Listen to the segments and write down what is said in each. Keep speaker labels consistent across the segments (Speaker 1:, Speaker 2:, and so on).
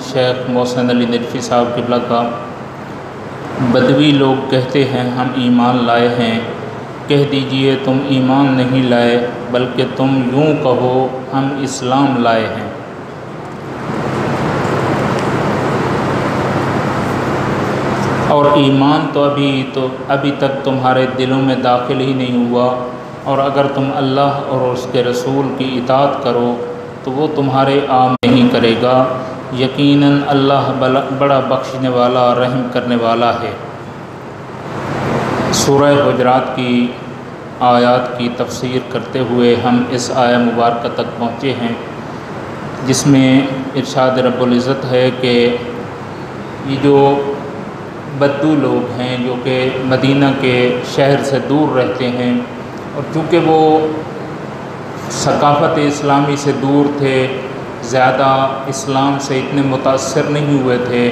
Speaker 1: شیخ محسن علی ندوی صاحب قبلہ کا بدوی لوگ کہتے ہیں ہم ایمان لائے ہیں، کہہ دیجئے تم ایمان نہیں لائے بلکہ تم یوں کہو ہم اسلام لائے ہیں۔ اور ایمان تو ابھی تک تمہارے دلوں میں داخل ہی نہیں ہوا، اور اگر تم اللہ اور اس کے رسول کی اطاعت کرو تو وہ تمہارے عام نہیں کرے گا، یقیناً اللہ بڑا بخشنے والا رحم کرنے والا ہے۔ سورہ حجرات کی آیات کی تفسیر کرتے ہوئے ہم اس آیہ مبارکہ تک پہنچے ہیں، جس میں ارشاد رب العزت ہے کہ یہ جو بدو لوگ ہیں جو کہ مدینہ کے شہر سے دور رہتے ہیں، اور چونکہ وہ ثقافت اسلامی سے دور تھے، زیادہ اسلام سے اتنے متاثر نہیں ہوئے تھے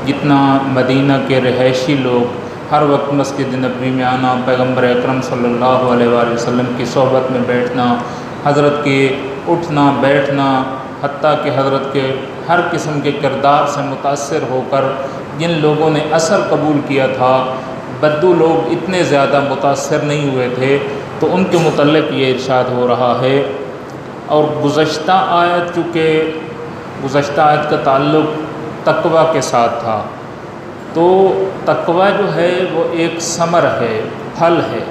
Speaker 1: جتنا مدینہ کے رہائشی لوگ ہر وقت مسجد نبوی میں آنا، پیغمبر اکرم صلی اللہ علیہ وآلہ وسلم کی صحبت میں بیٹھنا، حضرت کے اٹھنا بیٹھنا، حتیٰ کہ حضرت کے ہر قسم کے کردار سے متاثر ہو کر جن لوگوں نے اثر قبول کیا تھا، بدو لوگ اتنے زیادہ متاثر نہیں ہوئے تھے، تو ان کے متعلق یہ ارشاد ہو رہا ہے۔ اور گزشتہ آیت کا تعلق تقوی کے ساتھ تھا، تو تقوی جو ہے وہ ایک ثمر ہے، پھل ہے۔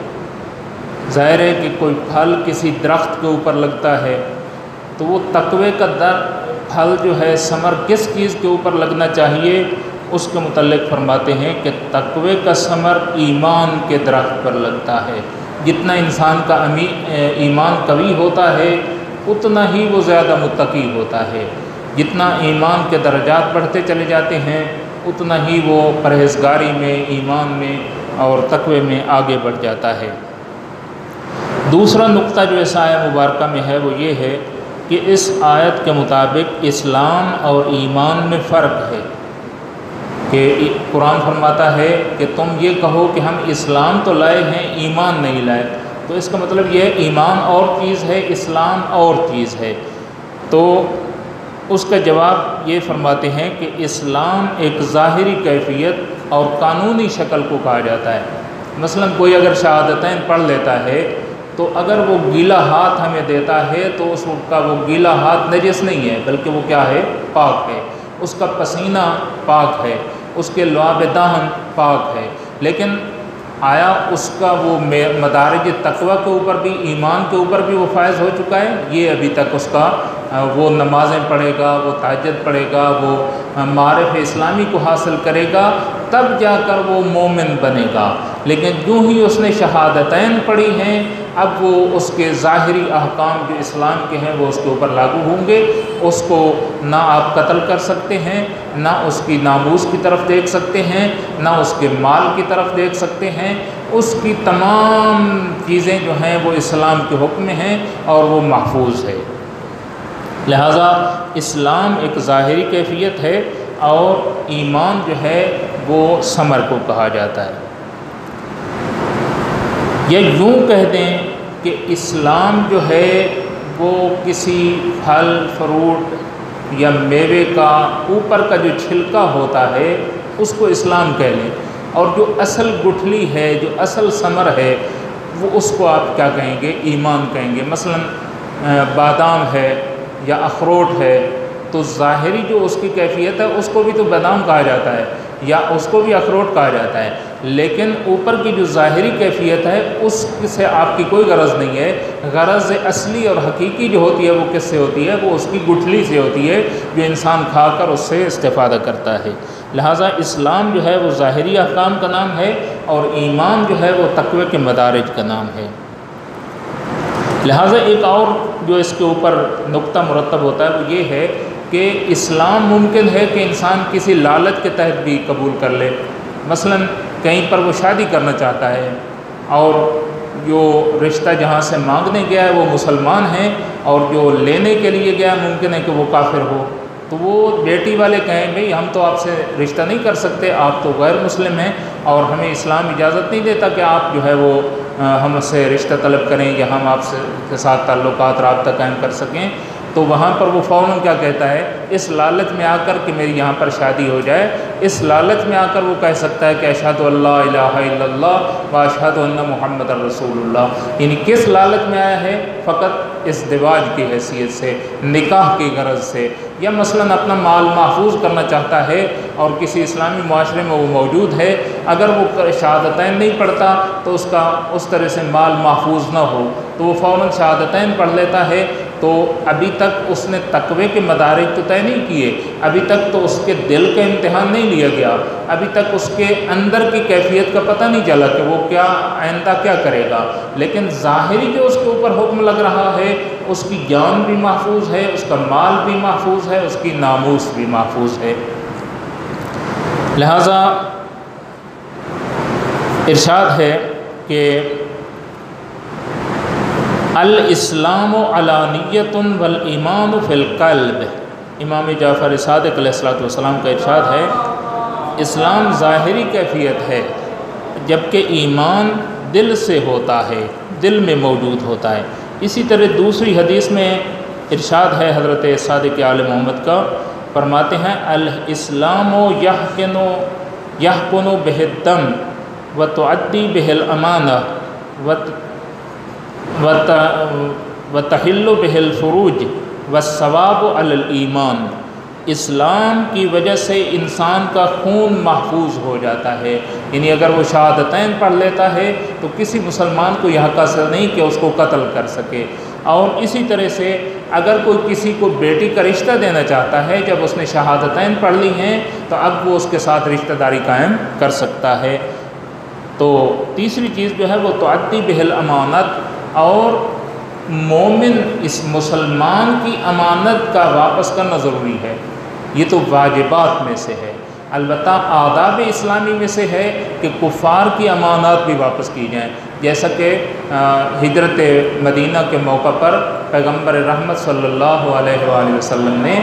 Speaker 1: ظاہر ہے کہ کوئی پھل کسی درخت کے اوپر لگتا ہے تو وہ تقوی کا پھل جو ہے ثمر کس چیز کے اوپر لگنا چاہیے، اس کے متعلق فرماتے ہیں کہ تقوی کا ثمر ایمان کے درخت پر لگتا ہے۔ جتنا انسان کا ایمان قوی ہوتا ہے اتنا ہی وہ زیادہ متقی ہوتا ہے، جتنا ایمان کے درجات بڑھتے چلے جاتے ہیں اتنا ہی وہ پرہیزگاری میں، ایمان میں اور تقوی میں آگے بڑھ جاتا ہے۔ دوسرا نقطہ جو اس آیہ مبارکہ میں ہے وہ یہ ہے کہ اس آیت کے مطابق اسلام اور ایمان میں فرق ہے، کہ قرآن فرماتا ہے کہ تم یہ کہو کہ ہم اسلام تو لائے ہیں ایمان نہیں لائے، تو اس کا مطلب یہ ہے ایمان اور چیز ہے، اسلام اور چیز ہے۔ تو اس کا جواب یہ فرماتے ہیں کہ اسلام ایک ظاہری کیفیت اور قانونی شکل کو کہا جاتا ہے۔ مثلا کوئی اگر شہادتین پڑھ لیتا ہے تو اگر وہ گیلا ہاتھ ہمیں دیتا ہے تو اس کا وہ گیلا ہاتھ نجس نہیں ہے، بلکہ وہ کیا ہے؟ پاک ہے، اس کا پسینہ پاک ہے، اس کے لعاب دہن پاک ہے۔ لیکن آیا اس کا وہ مدارج تقوی کے اوپر بھی، ایمان کے اوپر بھی وہ فائز ہو چکا ہے؟ یہ ابھی تک اس کا وہ نمازیں پڑھے گا، وہ تہجد پڑھے گا، وہ معارف اسلامی کو حاصل کرے گا، تب جا کر وہ مومن بنے گا۔ لیکن جو ہی اس نے شہادتین پڑھی ہیں اب وہ اس کے ظاہری احکام جو اسلام کے ہیں وہ اس کے اوپر لاگو ہوں گے۔ اس کو نہ آپ قتل کر سکتے ہیں، نہ اس کی ناموس کی طرف دیکھ سکتے ہیں، نہ اس کے مال کی طرف دیکھ سکتے ہیں، اس کی تمام چیزیں جو ہیں وہ اسلام کے حکم میں ہیں اور وہ محفوظ ہے۔ لہذا اسلام ایک ظاہری کیفیت ہے اور ایمان جو ہے وہ ثمر کو کہا جاتا ہے۔ یا یوں کہہ دیں کہ اسلام جو ہے وہ کسی پھل فروٹ یا میوے کا اوپر کا جو چھلکا ہوتا ہے اس کو اسلام کہہ لیں، اور جو اصل گٹھلی ہے، جو اصل ثمر ہے، وہ اس کو آپ کیا کہیں گے؟ ایمان کہیں گے۔ مثلا بادام ہے یا اخروٹ ہے تو ظاہری جو اس کی کیفیت ہے اس کو بھی تو بادام کہا جاتا ہے یا اس کو بھی اخروٹ کہا جاتا ہے، لیکن اوپر کی جو ظاہری کیفیت ہے اس سے آپ کی کوئی غرض نہیں ہے۔ غرض اصلی اور حقیقی جو ہوتی ہے وہ کس سے ہوتی ہے؟ وہ اس کی گٹھلی سے ہوتی ہے جو انسان کھا کر اس سے استفادہ کرتا ہے۔ لہٰذا اسلام جو ہے وہ ظاہری احکام کا نام ہے اور ایمان جو ہے وہ تقوی کے مدارج کا نام ہے۔ لہٰذا ایک اور جو اس کے اوپر نقطہ مرتب ہوتا ہے وہ یہ ہے کہ اسلام ممکن ہے کہ انسان کسی لالچ کے تحت بھی قبول کر لے۔ مثلا کہیں پر وہ شادی کرنا چاہتا ہے اور جو رشتہ جہاں سے مانگنے گیا ہے وہ مسلمان ہیں اور جو لینے کے لیے گیا ممکن ہے کہ وہ کافر ہو، تو وہ بیٹی والے کہیں بھئی ہم تو آپ سے رشتہ نہیں کر سکتے، آپ تو غیر مسلم ہیں اور ہمیں اسلام اجازت نہیں دیتا کہ آپ جو ہے وہ ہم سے رشتہ طلب کریں یا ہم آپ سے کے ساتھ تعلقات رابطہ قائم کر سکیں۔ تو وہاں پر وہ فوراً کیا کہتا ہے، اس لالچ میں آ کر کہ میری یہاں پر شادی ہو جائے، اس لالچ میں آ کر وہ کہہ سکتا ہے کہ اشہد اللہ الہ الا اللہ و اشہد ان محمد رسول اللہ، یعنی کس لالچ میں آیا ہے، فقط ازدواج کی حیثیت سے، نکاح کی غرض سے، یا مثلاً اپنا مال محفوظ کرنا چاہتا ہے اور کسی اسلامی معاشرے میں وہ موجود ہے، اگر وہ شہادتین نہیں پڑھتا تو اس کا اس طرح سے مال محفوظ نہ ہو، تو وہ فوراً شہادتین پڑھ لیتا ہے، تو ابھی تک اس نے تقوی کے مدارج تو طے نہیں کیے، ابھی تک تو اس کے دل کا امتحان نہیں لیا گیا، ابھی تک اس کے اندر کی کیفیت کا پتہ نہیں چلا کہ وہ کیا آئندہ کیا کرے گا، لیکن ظاہری جو اس کے اوپر حکم لگ رہا ہے، اس کی جان بھی محفوظ ہے، اس کا مال بھی محفوظ ہے، اس کی ناموس بھی محفوظ ہے۔ لہذا ارشاد ہے کہ الاسلام علانیۃ والایمان فی القلب، امام جعفر صادق علیہ السلام کا ارشاد ہے اسلام ظاہری کیفیت ہے جبکہ ایمان دل سے ہوتا ہے، دل میں موجود ہوتا ہے۔ اسی طرح دوسری حدیث میں ارشاد ہے حضرت صادق آل محمد کا، فرماتے ہیں الاسلام یحقن بہ الدم وتعدی بہ الامانہ وتحل بہ الفروج والثواب علی الایمان، اسلام کی وجہ سے انسان کا خون محفوظ ہو جاتا ہے، یعنی اگر وہ شہادتین پڑھ لیتا ہے تو کسی مسلمان کو یہ حق حاصل نہیں کہ اس کو قتل کر سکے۔ اور اسی طرح سے اگر کوئی کسی کو بیٹی کا رشتہ دینا چاہتا ہے، جب اس نے شہادتین پڑھ لی ہیں تو اب وہ اس کے ساتھ رشتہ داری قائم کر سکتا ہے۔ تو تیسری چیز جو ہے وہ تعدی بہ الامانت، اور مومن اس مسلمان کی امانت کا واپس کرنا ضروری ہے، یہ تو واجبات میں سے ہے۔ البتہ آداب اسلامی میں سے ہے کہ کفار کی امانات بھی واپس کی جائیں، جیسا کہ ہجرت مدینہ کے موقع پر پیغمبر رحمت صلی اللہ علیہ وآلہ وسلم نے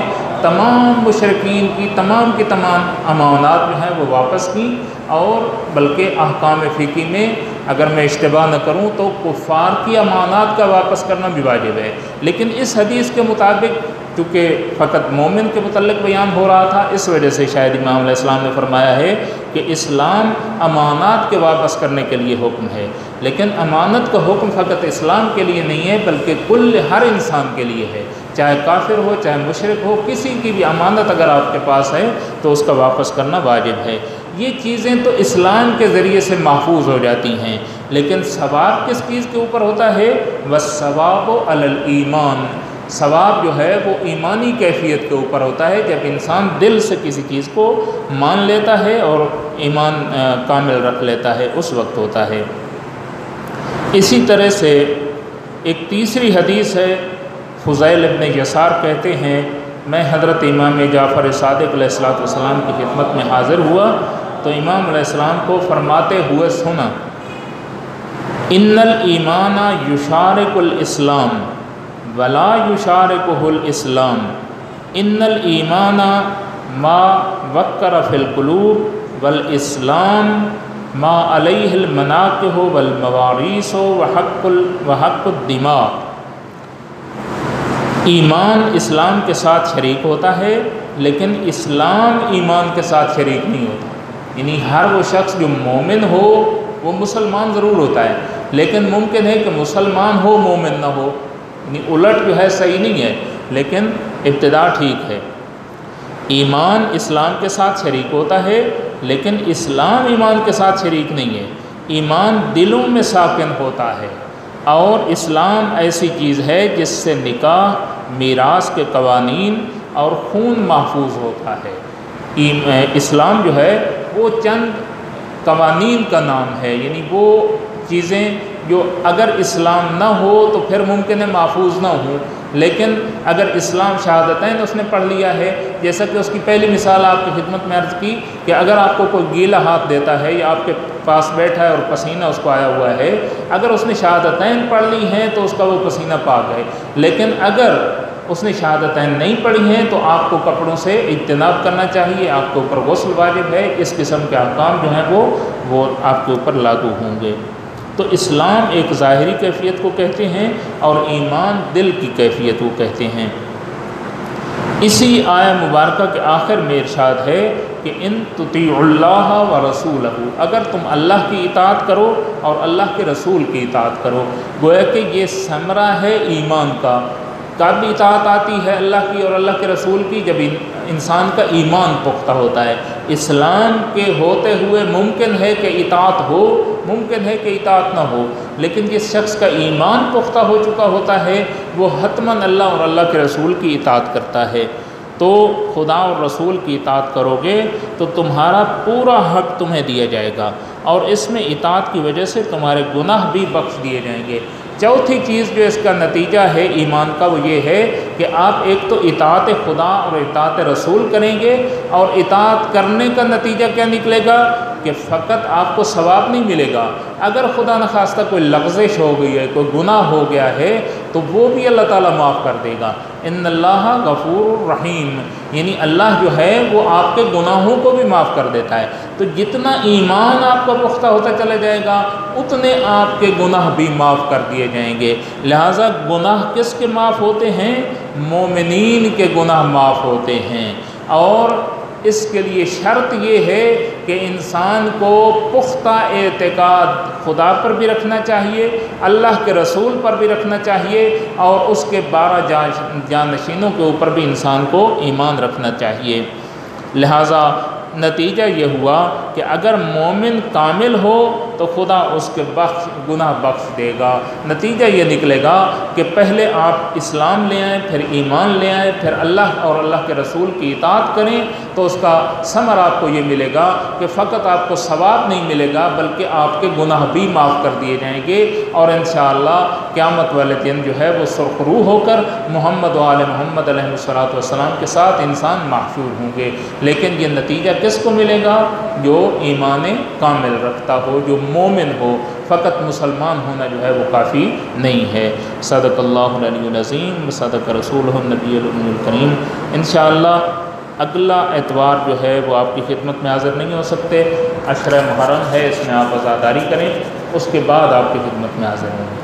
Speaker 1: تمام مشرکین کی تمام امانات جو ہیں وہ واپس کی، اور بلکہ احکام فقہی میں اگر میں اشتباہ نہ کروں تو کفار کی امانات کا واپس کرنا بھی واجب ہے، لیکن اس حدیث کے مطابق چونکہ فقط مومن کے متعلق بیان ہو رہا تھا، اس وجہ سے شاید امام علیہ السلام نے فرمایا ہے کہ اسلام امانات کے واپس کرنے کے لیے حکم ہے، لیکن امانت کا حکم فقط اسلام کے لیے نہیں ہے بلکہ ہر انسان کے لیے ہے، چاہے کافر ہو چاہے مشرک ہو، کسی کی بھی امانت اگر آپ کے پاس ہے تو اس کا واپس کرنا واجب ہے۔ یہ چیزیں تو اسلام کے ذریعے سے محفوظ ہو جاتی ہیں، لیکن ثواب کس چیز کے اوپر ہوتا ہے؟ والثواب علی الایمان، ثواب جو ہے وہ ایمانی کیفیت کے اوپر ہوتا ہے، جب انسان دل سے کسی چیز کو مان لیتا ہے اور ایمان کامل رکھ لیتا ہے، اس وقت ہوتا ہے۔ اسی طرح سے ایک تیسری حدیث ہے، فضیل ابن یسار کہتے ہیں میں حضرت امام جعفر صادق علیہ السلام کی خدمت میں حاضر ہوا تو امام علیہ السلام کو فرماتے ہوئے سنا، ان الایمان یشارک الاسلام ولا یشارکہ الاسلام، ان الایمان ما وقر فی القلوب والاسلام ما علیہ المناکح والمواریث وحق الدماء۔ ایمان اسلام کے ساتھ شریک ہوتا ہے، لیکن اسلام ایمان کے ساتھ شریک نہیں ہوتا، یعنی ہر وہ شخص جو مومن ہو وہ مسلمان ضرور ہوتا ہے، لیکن ممکن ہے کہ مسلمان ہو مومن نہ ہو، یعنی الٹ جو ہے صحیح نہیں ہے، لیکن ابتدا ٹھیک ہے۔ ایمان اسلام کے ساتھ شریک ہوتا ہے، لیکن اسلام ایمان کے ساتھ شریک نہیں ہے، ایمان دلوں میں ساکن ہوتا ہے، اور اسلام ایسی چیز ہے جس سے نکاح، میراث کے قوانین اور خون محفوظ ہوتا ہے۔ اسلام جو ہے وہ چند قوانین کا نام ہے، یعنی وہ چیزیں جو اگر اسلام نہ ہو تو پھر ممکن ہے محفوظ نہ ہوں، لیکن اگر اسلام شہادتین اس نے پڑھ لیا ہے، جیسا کہ اس کی پہلی مثال آپ کی خدمت میں عرض کی کہ اگر آپ کو کوئی گیلا ہاتھ دیتا ہے یا آپ کے پاس بیٹھا ہے اور پسینہ اس کو آیا ہوا ہے، اگر اس نے شہادتین پڑھ لی ہیں تو اس کا وہ پسینہ پاک ہے، لیکن اگر اس نے شہادتین نہیں پڑھی ہیں تو آپ کو کپڑوں سے اجتناب کرنا چاہیے، آپ کے اوپر غسل واجب ہے، اس قسم کے احکام جو ہیں وہ آپ کے اوپر لاگو ہوں گے۔ تو اسلام ایک ظاہری کیفیت کو کہتے ہیں اور ایمان دل کی کیفیت کو کہتے ہیں۔ اسی آیہ مبارکہ کے آخر میں ارشاد ہے کہ ان تطیعوا اللہ و رسولہ، اگر تم اللہ کی اطاعت کرو اور اللہ کے رسول کی اطاعت کرو۔ گویا کہ یہ ثمرہ ہے ایمان کا۔ کب اطاعت آتی ہے اللہ کی اور اللہ کے رسول کی؟ جب انسان کا ایمان پختہ ہوتا ہے۔ اسلام کے ہوتے ہوئے ممکن ہے کہ اطاعت ہو، ممکن ہے کہ اطاعت نہ ہو، لیکن جس شخص کا ایمان پختہ ہو چکا ہوتا ہے وہ حتماً اللہ اور اللہ کے رسول کی اطاعت کرتا ہے۔ تو خدا اور رسول کی اطاعت کرو گے تو تمہارا پورا حق تمہیں دیا جائے گا، اور اس میں اطاعت کی وجہ سے تمہارے گناہ بھی بخش دیے جائیں گے۔ چوتھی چیز جو اس کا نتیجہ ہے ایمان کا وہ یہ ہے کہ آپ ایک تو اطاعت خدا اور اطاعت رسول کریں گے، اور اطاعت کرنے کا نتیجہ کیا نکلے گا کہ فقط آپ کو ثواب نہیں ملے گا، اگر خدا نخواستہ کوئی لغزش ہو گئی ہے، کوئی گناہ ہو گیا ہے تو وہ بھی اللہ تعالیٰ معاف کر دے گا۔ ان اللہ غفور رحیم، یعنی اللہ جو ہے وہ آپ کے گناہوں کو بھی معاف کر دیتا ہے۔ تو جتنا ایمان آپ کا پختہ ہوتا چلا جائے گا اتنے آپ کے گناہ بھی معاف کر دیے جائیں گے۔ لہٰذا گناہ کس کے معاف ہوتے ہیں؟ مومنین کے گناہ معاف ہوتے ہیں، اور اس کے لیے شرط یہ ہے کہ انسان کو پختہ اعتقاد خدا پر بھی رکھنا چاہیے، اللہ کے رسول پر بھی رکھنا چاہیے، اور اس کے 12 جانشینوں کے اوپر بھی انسان کو ایمان رکھنا چاہیے۔ لہٰذا نتیجہ یہ ہوا کہ اگر مومن کامل ہو تو خدا اس کے گناہ بخش دے گا۔ نتیجہ یہ نکلے گا کہ پہلے آپ اسلام لے آئیں، پھر ایمان لے آئیں، پھر اللہ اور اللہ کے رسول کی اطاعت کریں، تو اس کا ثمر آپ کو یہ ملے گا کہ فقط آپ کو ثواب نہیں ملے گا بلکہ آپ کے گناہ بھی معاف کر دیے جائیں گے، اور انشاءاللہ قیامت والے دن جو ہے وہ سرخرو ہو کر محمد و آل محمد علیہ السلام کے ساتھ انسان محشور ہوں گے۔ لیکن یہ نتیجہ کس کو ملے گا؟ جو ایمان کامل رکھتا ہو، جو مومن ہو۔ فقط مسلمان ہونا جو ہے وہ کافی نہیں ہے۔ صدق اللہ العلی العظیم، صدق رسولہ النبی الامی الکریم۔ انشاءاللہ اگلا اتوار جو ہے وہ آپ کی خدمت میں حاضر نہیں ہو سکتے، عشرہ محرم ہے، اس میں آپ عزاداری کریں، اس کے بعد آپ کی خدمت میں حاضر ہوں گے۔